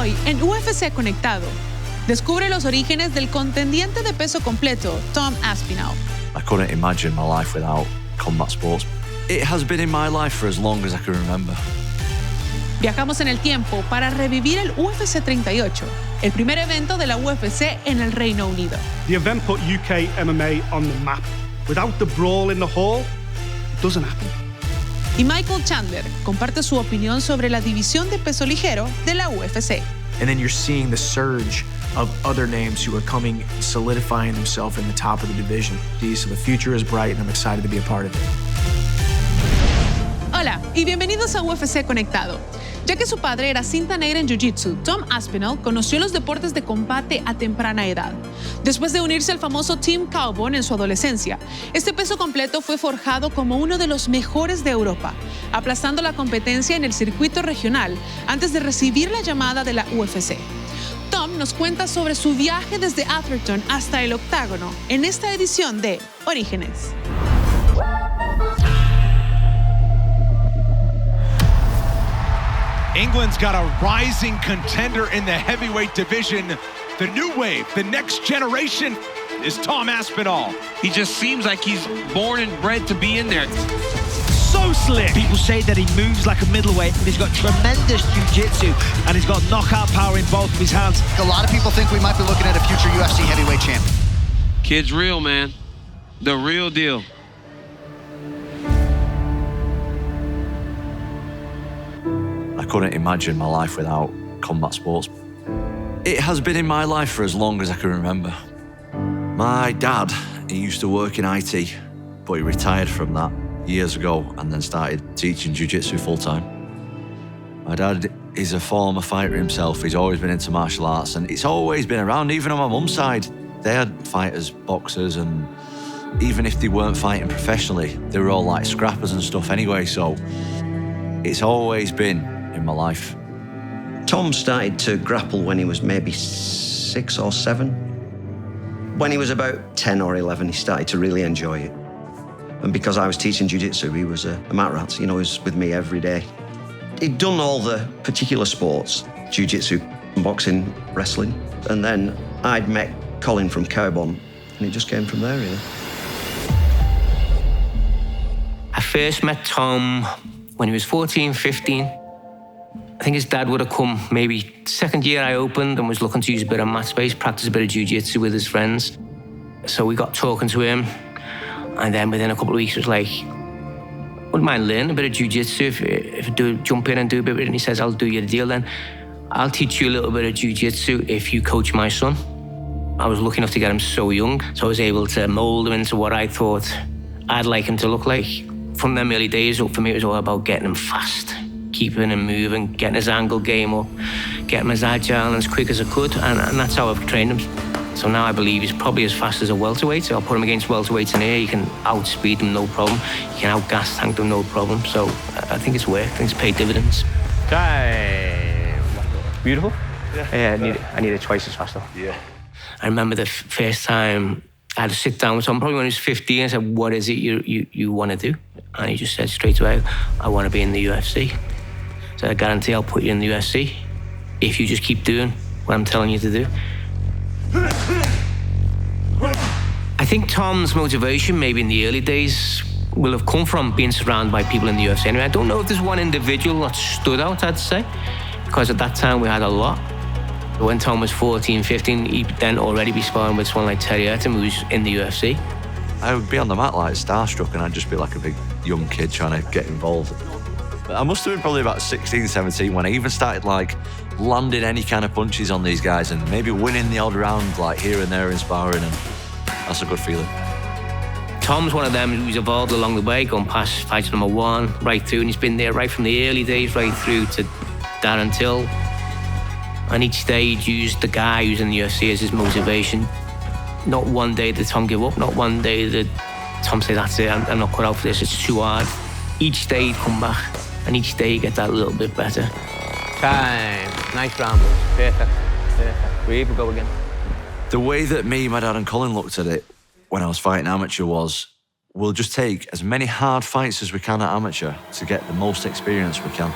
Hoy en UFC Conectado, descubre los orígenes del contendiente de peso completo, Tom Aspinall. I couldn't imagine my life without combat sports. It has been in my life for as long as I can remember. Viajamos en el tiempo para revivir el UFC 38, el primer evento de la UFC en el Reino Unido. The event put UK MMA on the map. Without the brawl in the hall, it doesn't happen. Y Michael Chandler comparte su opinión sobre la división de peso ligero de la UFC. And then you're seeing the surge of other names who are coming, solidifying themselves in the top of the division. So the future is bright and I'm excited to be a part of it. Hola y bienvenidos a UFC Conectado. Ya que su padre era cinta negra en Jiu-Jitsu, Tom Aspinall conoció los deportes de combate a temprana edad. Después de unirse al famoso Team Cowboy en su adolescencia, este peso completo fue forjado como uno de los mejores de Europa, aplastando la competencia en el circuito regional antes de recibir la llamada de la UFC. Tom nos cuenta sobre su viaje desde Atherton hasta el octágono en esta edición de Orígenes. England's got a rising contender in the heavyweight division. The new wave, the next generation, is Tom Aspinall. He just seems like he's born and bred to be in there. So slick. People say that he moves like a middleweight, but he's got tremendous jiu-jitsu and he's got knockout power in both of his hands. A lot of people think we might be looking at a future UFC heavyweight champion. Kid's real, man. The real deal. I couldn't imagine my life without combat sports. It has been in my life for as long as I can remember. My dad, he used to work in IT, but he retired from that years ago and then started teaching jiu-jitsu full-time. My dad is a former fighter himself. He's always been into martial arts and it's always been around. Even on my mum's side, they had fighters, boxers, and even if they weren't fighting professionally, they were all like scrappers and stuff anyway, so it's always been in my life. Tom started to grapple when he was maybe 6 or 7. When he was about 10 or 11, he started to really enjoy it. And because I was teaching jiu-jitsu, he was a mat rat, he was with me every day. He'd done all the particular sports, jiu-jitsu, boxing, wrestling. And then I'd met Colin from Carbon, and it just came from there, really. I first met Tom when he was 14, 15. I think his dad would have come maybe second year I opened and was looking to use a bit of mat space, practice a bit of jiu-jitsu with his friends. So we got talking to him, and then within a couple of weeks it was like, wouldn't mind learning a bit of jiu-jitsu if you jump in and do a bit of it. And he says, I'll do you a deal then. I'll teach you a little bit of jiu-jitsu if you coach my son. I was lucky enough to get him so young, so I was able to mold him into what I thought I'd like him to look like. From them early days up, for me, it was all about getting him fast, keeping him moving, getting his angle game up, getting him as agile and as quick as I could, and that's how I've trained him. So now I believe he's probably as fast as a welterweight. So I'll put him against welterweights in here. You can outspeed them, no problem. You can outgas tank them, no problem. So I think it's worked. I think it's paid dividends. Time. Beautiful. Yeah, I need it twice as fast though. Yeah. I remember the first time I had to sit down with someone, probably when he was 15, and said, what is it you want to do? And he just said straight away, I want to be in the UFC. So I guarantee I'll put you in the UFC if you just keep doing what I'm telling you to do. I think Tom's motivation, maybe in the early days, will have come from being surrounded by people in the UFC. Anyway, I don't know if there's one individual that stood out, I'd say, because at that time we had a lot. When Tom was 14, 15, he'd then already be sparring with someone like Terry Etim, who's in the UFC. I would be on the mat like starstruck and I'd just be like a big young kid trying to get involved. I must have been probably about 16, 17 when I even started like landing any kind of punches on these guys and maybe winning the odd round like here and there in sparring, and that's a good feeling. Tom's one of them who's evolved along the way, going past fight number 1, right through, and he's been there right from the early days right through to Darren Till. And each day he'd use the guy who's in the UFC as his motivation. Not one day did Tom give up, not one day did Tom say, that's it, I'm not cut out for this, it's too hard. Each day he'd come back, and each day he'd get that little bit better. Time. Nice round, boys. Perfect. Perfect. We even go again. The way that me, my dad and Colin looked at it when I was fighting amateur was, we'll just take as many hard fights as we can at amateur to get the most experience we can.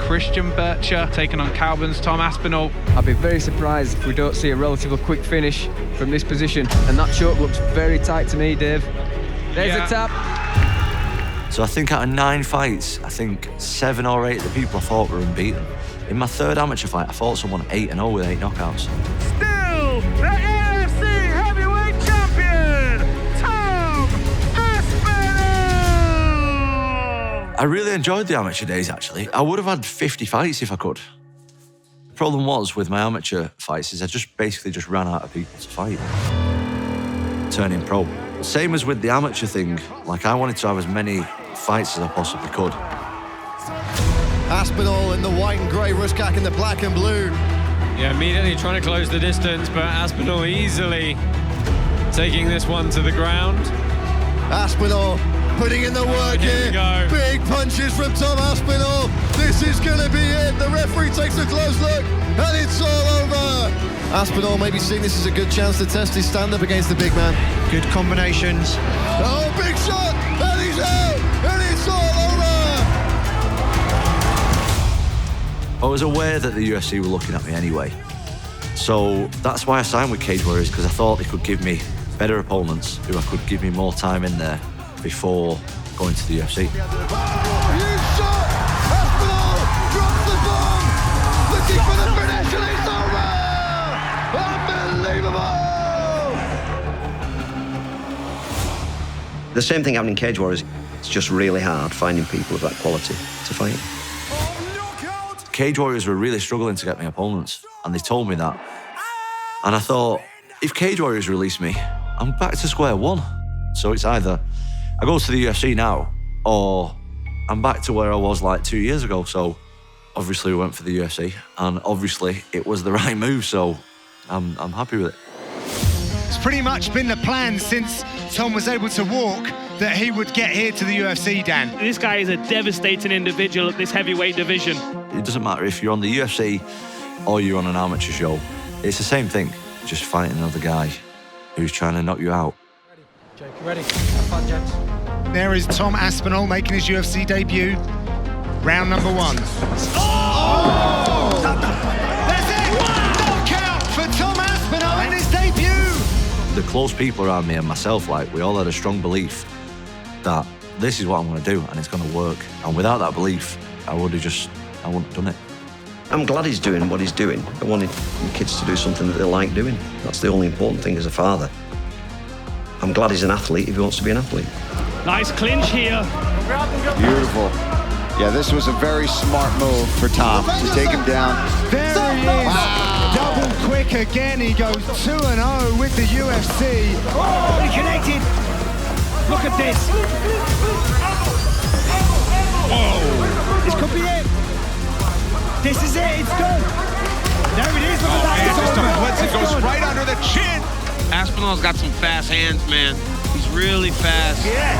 Christian Bircher taking on Calvin's Tom Aspinall. I'd be very surprised if we don't see a relatively quick finish from this position. And that choke looks very tight to me, Dave. There's a tap. So I think out of 9 fights, I think 7 or 8 of the people I fought were unbeaten. In my 3rd amateur fight, I fought someone 8-0 with 8 knockouts. Still the UFC heavyweight champion, Tom Aspinall! I really enjoyed the amateur days, actually. I would have had 50 fights if I could. The problem was with my amateur fights is I basically ran out of people to fight. Turning pro. Same as with the amateur thing, like I wanted to have as many fights as I possibly could. Aspinall in the white and grey, Ruskak in the black and blue. Yeah, immediately trying to close the distance, but Aspinall easily taking this one to the ground. Aspinall putting in the work here. Big punches from Tom Aspinall. This is going to be it. The referee takes a close look, and it's all over. Aspinall maybe seeing this as a good chance to test his stand-up against the big man. Good combinations. Oh, big shot, and he's out, and it's all over. I was aware that the UFC were looking at me anyway. So that's why I signed with Cage Warriors, because I thought they could give me better opponents who I could give me more time in there before going to the UFC. Huge shot! Aspinall drops the bomb! Looking for the finish, and it's over! Unbelievable! The same thing happened in Cage Warriors. It's just really hard finding people of that quality to fight. Cage Warriors were really struggling to get me opponents, and they told me that. And I thought, if Cage Warriors release me, I'm back to square one. So it's either I go to the UFC now, or I'm back to where I was like 2 years ago. So obviously we went for the UFC, and obviously it was the right move, so I'm happy with it. It's pretty much been the plan since Tom was able to walk that he would get here to the UFC, Dan. This guy is a devastating individual at this heavyweight division. It doesn't matter if you're on the UFC or you're on an amateur show. It's the same thing, just fighting another guy who's trying to knock you out. Jake, you ready? Have fun, gents. There is Tom Aspinall making his UFC debut. Round number 1. Oh! That's it! Knockout for Tom Aspinall in his debut! The close people around me and myself, like, we all had a strong belief that this is what I'm going to do and it's going to work. And without that belief, I wouldn't have done it. I'm glad he's doing what he's doing. I wanted kids to do something that they like doing. That's the only important thing as a father. I'm glad he's an athlete if he wants to be an athlete. Nice clinch here. Beautiful. Yeah, this was a very smart move for Tom to take him down. There he is. Wow. Double quick again. He goes 2-0 with the UFC. Oh, he connected. Look at this. Whoa. This could be it. This is it. It's done. There it is. Look at that. It goes right under the chin. Aspinall's got some fast hands, man. He's really fast. Yeah.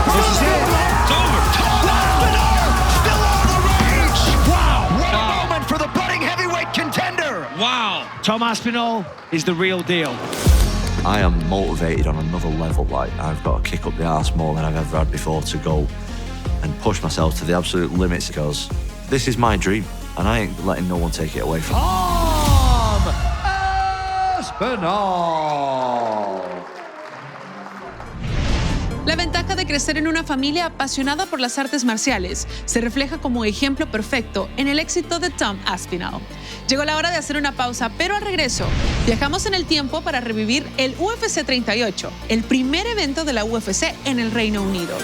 This is it. It's over. Tom Aspinall still on the range. Wow. What a moment for the budding heavyweight contender. Wow. Tom Aspinall is the real deal. I am motivated on another level. Like, I've got to kick up the arse more than I've ever had before to go and push myself to the absolute limits, because this is my dream and I ain't letting no one take it away from me. Tom Aspinall. La ventaja de crecer en una familia apasionada por las artes marciales se refleja como ejemplo perfecto en el éxito de Tom Aspinall. Llegó la hora de hacer una pausa, pero al regreso, viajamos en el tiempo para revivir el UFC 38, el primer evento de la UFC en el Reino Unido.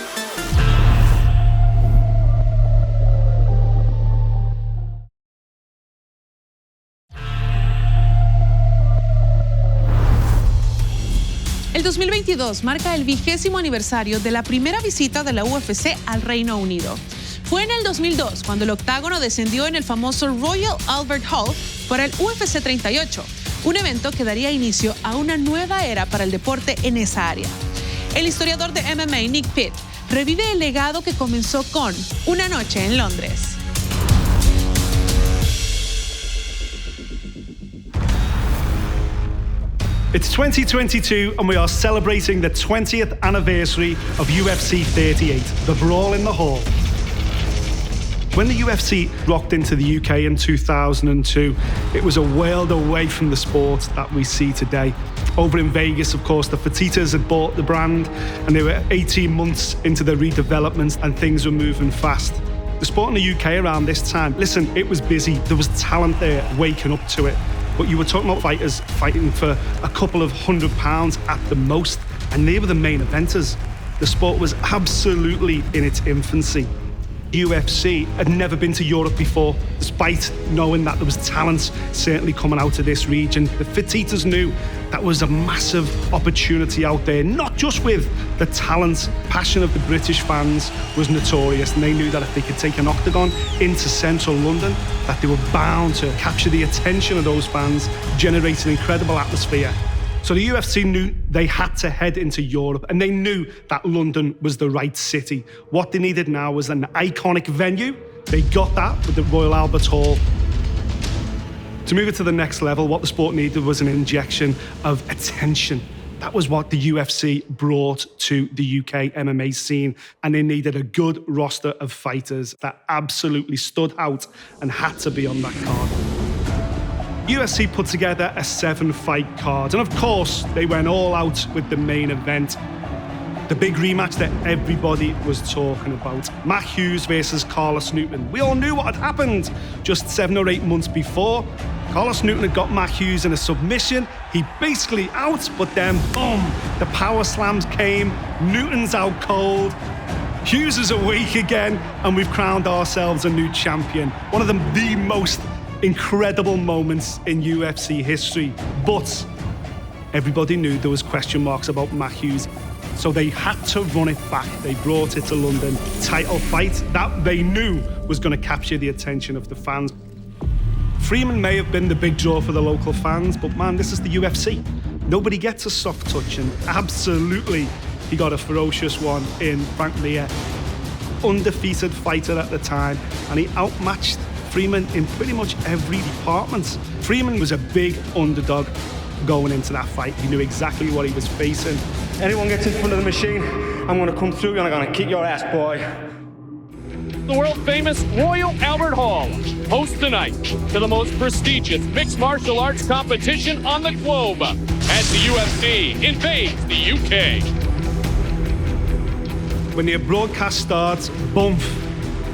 El 2022 marca el 20º aniversario de la primera visita de la UFC al Reino Unido. Fue en el 2002 cuando el octágono descendió en el famoso Royal Albert Hall para el UFC 38, un evento que daría inicio a una nueva era para el deporte en esa área. El historiador de MMA Nick Pitt revive el legado que comenzó con Una noche en Londres. It's 2022 and we are celebrating the 20th anniversary of UFC 38, the Brawl in the Hall. When the UFC rocked into the UK in 2002, it was a world away from the sport that we see today. Over in Vegas, of course, the Fertittas had bought the brand and they were 18 months into the redevelopment and things were moving fast. The sport in the UK around this time, listen, it was busy. There was talent there waking up to it. But you were talking about fighters fighting for a couple of £100 at the most, and they were the main eventers. The sport was absolutely in its infancy. UFC had never been to Europe before, despite knowing that there was talent certainly coming out of this region. The Fertittas knew that was a massive opportunity out there, not just with the talent. Passion of the British fans was notorious, and they knew that if they could take an octagon into central London, that they were bound to capture the attention of those fans, generate an incredible atmosphere. So the UFC knew they had to head into Europe, and they knew that London was the right city. What they needed now was an iconic venue. They got that with the Royal Albert Hall. To move it to the next level, what the sport needed was an injection of attention. That was what the UFC brought to the UK MMA scene, and they needed a good roster of fighters that absolutely stood out and had to be on that card. UFC put together a 7-fight card, and of course, they went all out with the main event. The big rematch that everybody was talking about. Matt Hughes versus Carlos Newton. We all knew what had happened just 7 or 8 months before. Carlos Newton had got Matt Hughes in a submission. He basically out, but then boom, the power slams came. Newton's out cold. Hughes is awake again, and we've crowned ourselves a new champion. One of the most incredible moments in UFC history. But everybody knew there was question marks about Matt Hughes, so they had to run it back. They brought it to London. Title fight that they knew was going to capture the attention of the fans. Freeman may have been the big draw for the local fans, but man, this is the UFC. Nobody gets a soft touch, and absolutely he got a ferocious one in Frank Mir. Undefeated fighter at the time, and he outmatched Freeman in pretty much every department. Freeman was a big underdog going into that fight. He knew exactly what he was facing. Anyone gets in front of the machine, I'm gonna come through and I'm gonna kick your ass, boy. The world-famous Royal Albert Hall hosts tonight to the most prestigious mixed martial arts competition on the globe as the UFC invades the UK. When the broadcast starts, boom,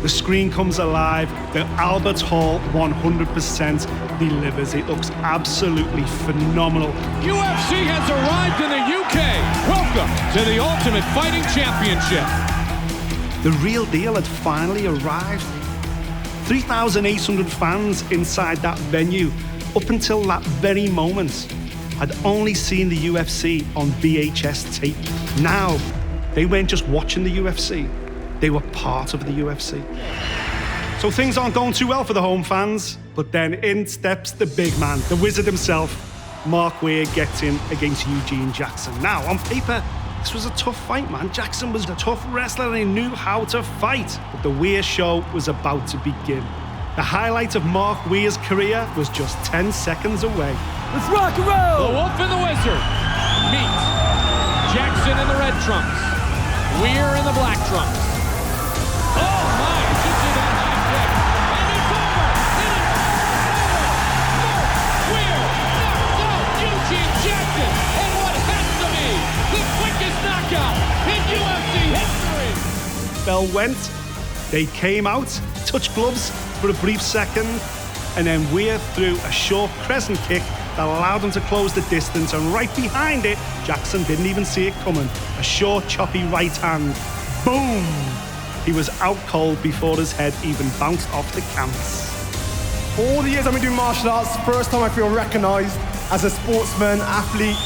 the screen comes alive. The Albert Hall 100% delivers. It looks absolutely phenomenal. UFC has arrived in the UK. Welcome to the Ultimate Fighting Championship. The real deal had finally arrived. 3,800 fans inside that venue. Up until that very moment, I'd only seen the UFC on VHS tape. Now, they weren't just watching the UFC. They were part of the UFC. So things aren't going too well for the home fans, but then in steps the big man, the wizard himself. Mark Weir gets in against Eugene Jackson. Now, on paper, this was a tough fight, man. Jackson was a tough wrestler and he knew how to fight. But the Weir show was about to begin. The highlight of Mark Weir's career was just 10 seconds away. Let's rock and roll! The Wolf and the Wizard meet Jackson in the red trunks, Weir in the black trunks. Oh my, just see that high kick. And it's over. It is over. Weir knocks out Eugene Jackson in what has to be the quickest knockout in UFC history. Bell went, they came out, touched gloves for a brief second, and then Weir threw a short crescent kick that allowed him to close the distance, and right behind it, Jackson didn't even see it coming. A short, choppy right hand. Boom! He was out cold before his head even bounced off the canvas. For all the years I've been doing martial arts, first time I feel recognised as a sportsman, athlete,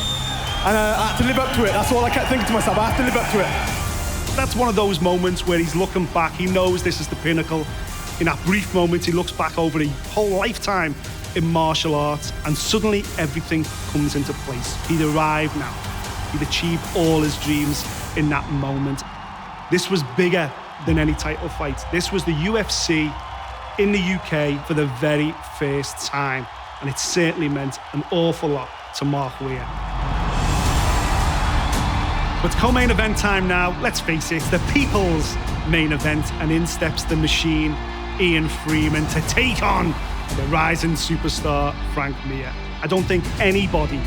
and I have to live up to it. That's all I kept thinking to myself, I have to live up to it. That's one of those moments where he's looking back, he knows this is the pinnacle. In that brief moment, he looks back over a whole lifetime in martial arts, and suddenly everything comes into place. He'd arrived now. He'd achieved all his dreams in that moment. This was bigger than any title fight. This was the UFC in the UK for the very first time, and it certainly meant an awful lot to Mark Weir. But co-main event time now. Let's face it, the people's main event, and in steps the machine, Ian Freeman, to take on the rising superstar, Frank Mir. I don't think anybody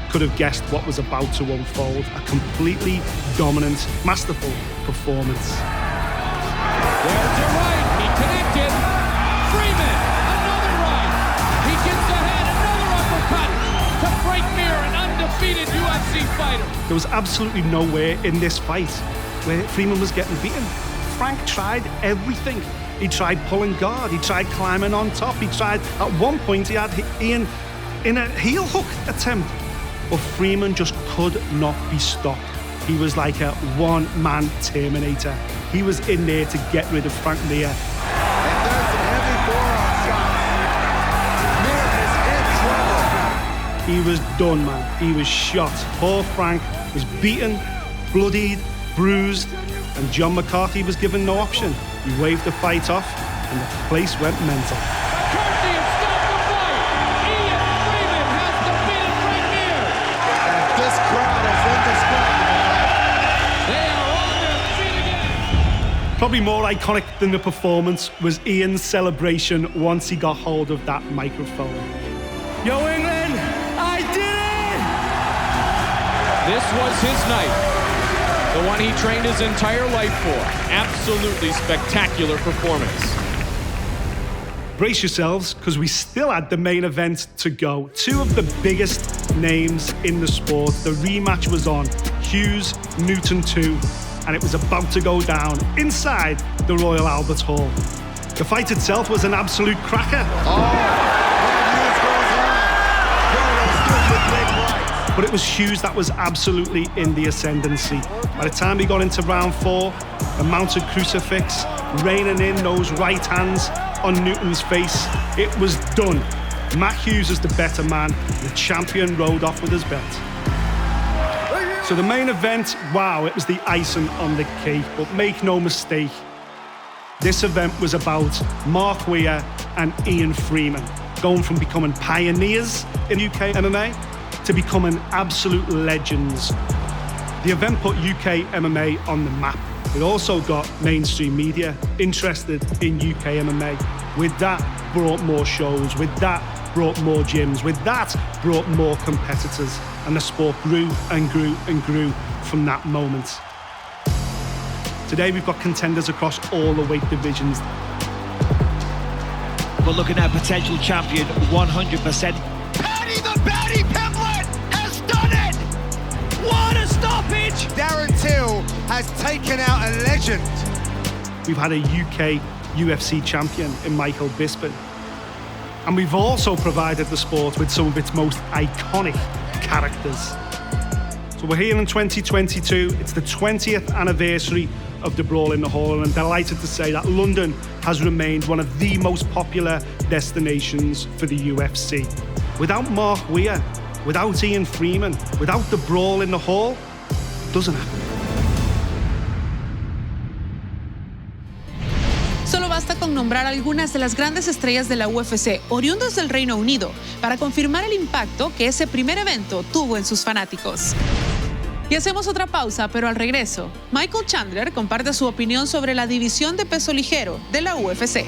could have guessed what was about to unfold. A completely dominant, masterful performance. There's a right. He connected. Freeman, another right. He gets ahead, another uppercut to Frank Mir, an undefeated UFC fighter. There was absolutely nowhere in this fight where Freeman was getting beaten. Frank tried everything. He tried pulling guard. He tried climbing on top. He tried, at one point, he had Ian in a heel hook attempt. But Freeman just could not be stopped. He was like a one-man Terminator. He was in there to get rid of Frank Mir. And there's some heavy forearm shots. Mir is in trouble. He was done, man. He was shot. Poor Frank was beaten, bloodied, bruised, and John McCarthy was given no option. He waved the fight off, and the place went mental. McCarthy has stopped the fight. Ian Freeman has defeated Frank Mir. And this crowd is indescribable. They are on their feet again. Probably more iconic than the performance was Ian's celebration once he got hold of that microphone. Yo, England, I did it! This was his night. The one he trained his entire life for. Absolutely spectacular performance. Brace yourselves, because we still had the main event to go. Two of the biggest names in the sport. The rematch was on. Hughes, Newton 2, and it was about to go down inside the Royal Albert Hall. The fight itself was an absolute cracker. But it was Hughes that was absolutely in the ascendancy. By the time he got into round 4, the mounted crucifix raining in those right hands on Newton's face, it was done. Matt Hughes is the better man. The champion rode off with his belt. So the main event, wow, it was the icing on the cake. But make no mistake, this event was about Mark Weir and Ian Freeman, going from becoming pioneers in UK MMA to becoming absolute legends. The event put UK MMA on the map. It also got mainstream media interested in UK MMA. With that, brought more shows. With that, brought more gyms. With that, brought more competitors. And the sport grew and grew and grew from that moment. Today, we've got contenders across all the weight divisions. But looking at potential champion, 100%. Paddy the Baddy Pimblett has done it! What a stoppage! Darren Till has taken out a legend. We've had a UK UFC champion in Michael Bisping. And we've also provided the sport with some of its most iconic characters. So we're here in 2022. It's the 20th anniversary of the Brawl in the Hall, and I'm delighted to say that London has remained one of the most popular destinations for the UFC. Without Mark Weir, without Ian Freeman, without the Brawl in the Hall, it doesn't happen. Solo basta con nombrar algunas de las grandes estrellas de la UFC, oriundos del Reino Unido, para confirmar el impacto que ese primer evento tuvo en sus fanáticos. Y hacemos otra pausa, pero al regreso, Michael Chandler comparte su opinión sobre la división de peso ligero de la UFC.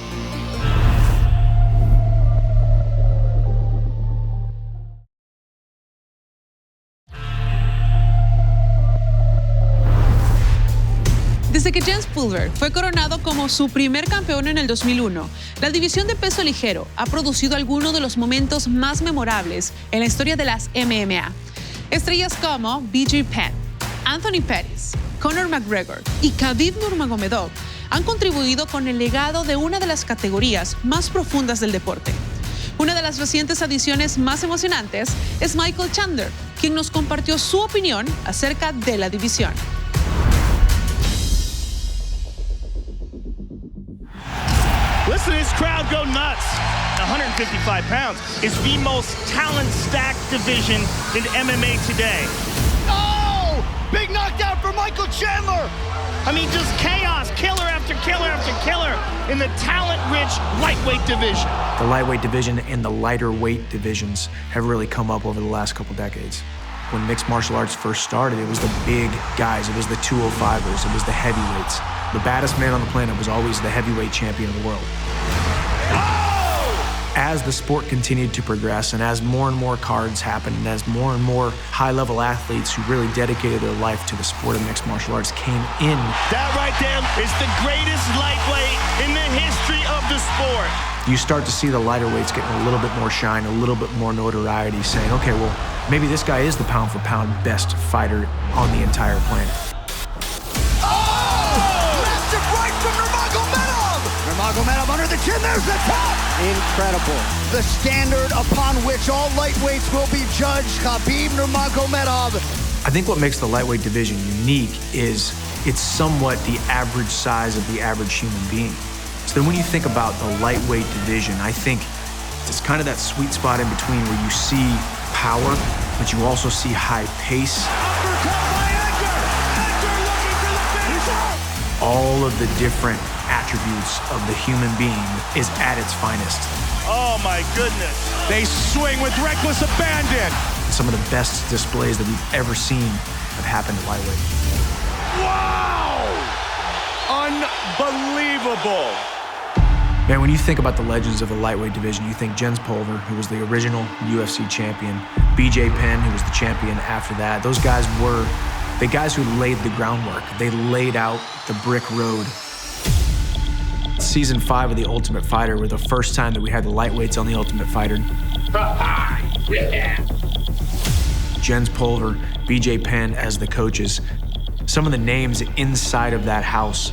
Desde que Jens Pulver fue coronado como su primer campeón en el 2001, la división de peso ligero ha producido algunos de los momentos más memorables en la historia de las MMA. Estrellas como BJ Penn, Anthony Pettis, Conor McGregor y Khabib Nurmagomedov han contribuido con el legado de una de las categorías más profundas del deporte. Una de las recientes adiciones más emocionantes es Michael Chandler, quien nos compartió su opinión acerca de la división. Listen to this crowd go nuts. 155 pounds is the most talent-stacked division in MMA today. Oh! Big knockdown for Michael Chandler! I mean, just chaos, killer after killer after killer in the talent-rich lightweight division. The lightweight division and the lighter weight divisions have really come up over the last couple decades. When mixed martial arts first started, it was the big guys. It was the 205ers. It was the heavyweights. The baddest man on the planet was always the heavyweight champion of the world. As the sport continued to progress and as more and more cards happened and as more and more high-level athletes who really dedicated their life to the sport of mixed martial arts came in. That right there is the greatest lightweight in the history of the sport. You start to see the lighter weights getting a little bit more shine, a little bit more notoriety, saying, okay, well, maybe this guy is the pound-for-pound best fighter on the entire planet. Massive right from Nurmagomedov! Nurmagomedov under the chin, there's the top! Incredible. The standard upon which all lightweights will be judged, Khabib Nurmagomedov. I think what makes the lightweight division unique is it's somewhat the average size of the average human being. So then when you think about the lightweight division, I think it's kind of that sweet spot in between where you see power, but you also see high pace. All of the different attributes of the human being is at its finest. Oh my goodness. They swing with reckless abandon. Some of the best displays that we've ever seen have happened at lightweight. Wow! Unbelievable. Man, when you think about the legends of the lightweight division, you think Jens Pulver, who was the original UFC champion, BJ Penn, who was the champion after that. Those guys were the guys who laid the groundwork. They laid out the brick road. Season 5 of The Ultimate Fighter were the first time that we had the lightweights on The Ultimate Fighter. Jens Pulver, BJ Penn as the coaches. Some of the names inside of that house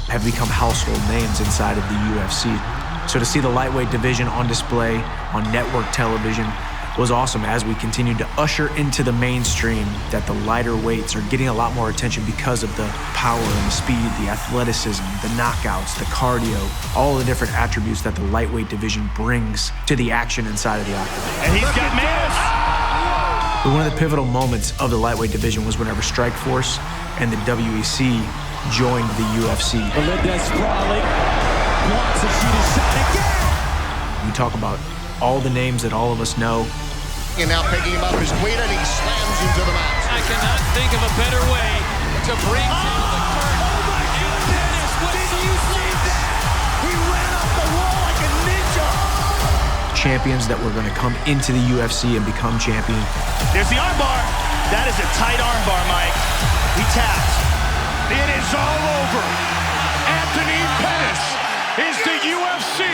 have become household names inside of the UFC. So to see the lightweight division on display on network television was awesome as we continued to usher into the mainstream that the lighter weights are getting a lot more attention because of the power and the speed, the athleticism, the knockouts, the cardio, all the different attributes that the lightweight division brings to the action inside of the octagon. And he's got man. But one of the pivotal moments of the lightweight division was whenever Strikeforce and the WEC joined the UFC. We talk about all the names that all of us know. And now picking him up his weight and he slams into the mat. I cannot think of a better way to bring down the curtain. Oh my goodness! Did you see that? He ran up the wall like a ninja. Champions that were going to come into the UFC and become champion. There's the armbar. That is a tight armbar, Mike. He tapped. It is all over. Anthony Pettis is the UFC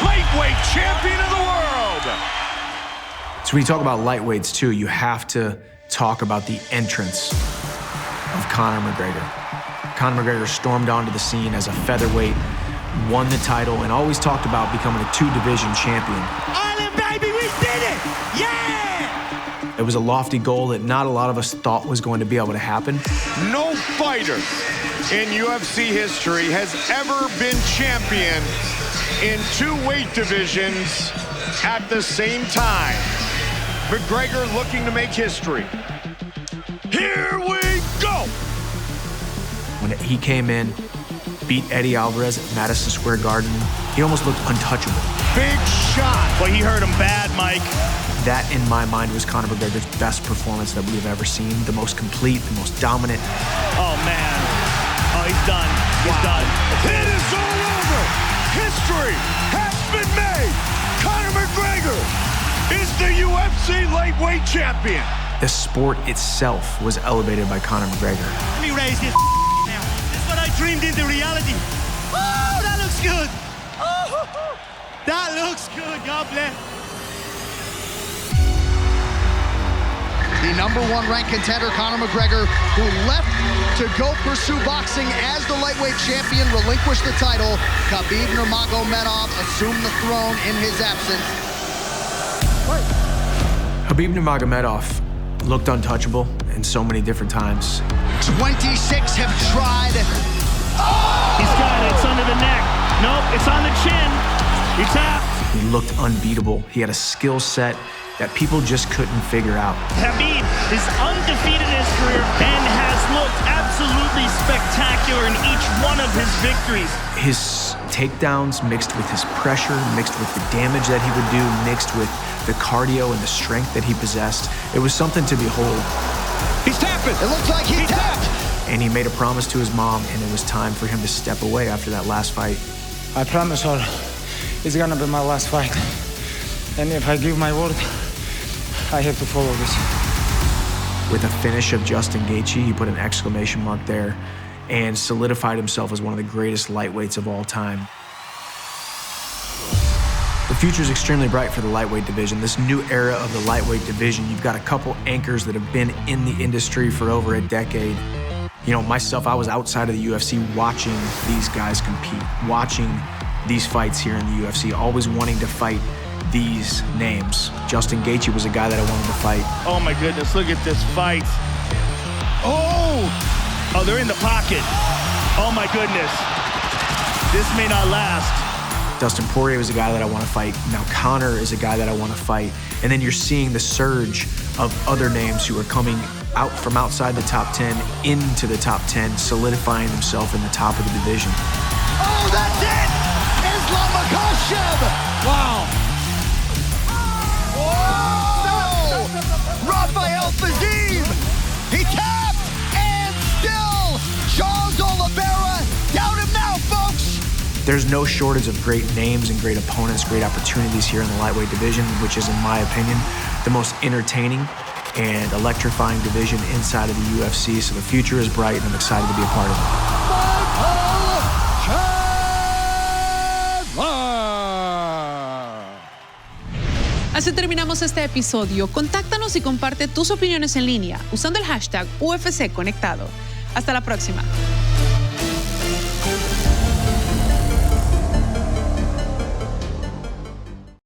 lightweight champion of the world. So when you talk about lightweights too, you have to talk about the entrance of Conor McGregor. Conor McGregor stormed onto the scene as a featherweight, won the title, and always talked about becoming a two-division champion. Island, baby, we did it! Yeah! It was a lofty goal that not a lot of us thought was going to be able to happen. No fighter in UFC history has ever been champion in two weight divisions at the same time. McGregor looking to make history. Here we go! When he came in, beat Eddie Alvarez at Madison Square Garden, he almost looked untouchable. Big shot! Well, he hurt him bad, Mike. That, in my mind, was Conor McGregor's best performance that we've ever seen. The most complete, the most dominant. Oh, man. Oh, he's done. He's done. It is all over! History has been made! Conor McGregor is the UFC lightweight champion! The sport itself was elevated by Conor McGregor. Let me raise this now. This is what I dreamed into reality. Oh, that looks good. Oh, that looks good. God bless. The #1 ranked contender, Conor McGregor, who left to go pursue boxing as the lightweight champion, relinquished the title. Khabib Nurmagomedov assumed the throne in his absence. Khabib Nurmagomedov looked untouchable in so many different times. 26 have tried. He's got it. It's under the neck. Nope, it's on the chin. He tapped. He looked unbeatable. He had a skill set that people just couldn't figure out. Khabib is undefeated in his career and has looked absolutely spectacular in each one of his victories. His takedowns mixed with his pressure, mixed with the damage that he would do, mixed with the cardio and the strength that he possessed. It was something to behold. He's tapping. It looks like he tapped. And he made a promise to his mom, and it was time for him to step away after that last fight. I promise her it's gonna be my last fight. And if I give my word, I have to follow this. With a finish of Justin Gaethje, he put an exclamation mark there and solidified himself as one of the greatest lightweights of all time. The future is extremely bright for the lightweight division. This new era of the lightweight division, you've got a couple anchors that have been in the industry for over a decade. You know, myself, I was outside of the UFC watching these guys compete, watching these fights here in the UFC, always wanting to fight these names. Justin Gaethje was a guy that I wanted to fight. Oh my goodness, look at this fight. Oh, they're in the pocket. Oh my goodness. This may not last. Dustin Poirier was a guy that I want to fight. Now Conor is a guy that I want to fight. And then you're seeing the surge of other names who are coming out from outside the top 10 into the top 10, solidifying themselves in the top of the division. Oh, that's it! Islam Makhachev! Wow. Whoa! Rafael Fiziev! He tapped, and still Charles Oliveira. Down him now, folks! There's no shortage of great names and great opponents, great opportunities here in the lightweight division, which is, in my opinion, the most entertaining and electrifying division inside of the UFC. So the future is bright, and I'm excited to be a part of it. Así terminamos este episodio. Contáctanos y comparte tus opiniones en línea usando el hashtag UFC Conectado. Hasta la próxima.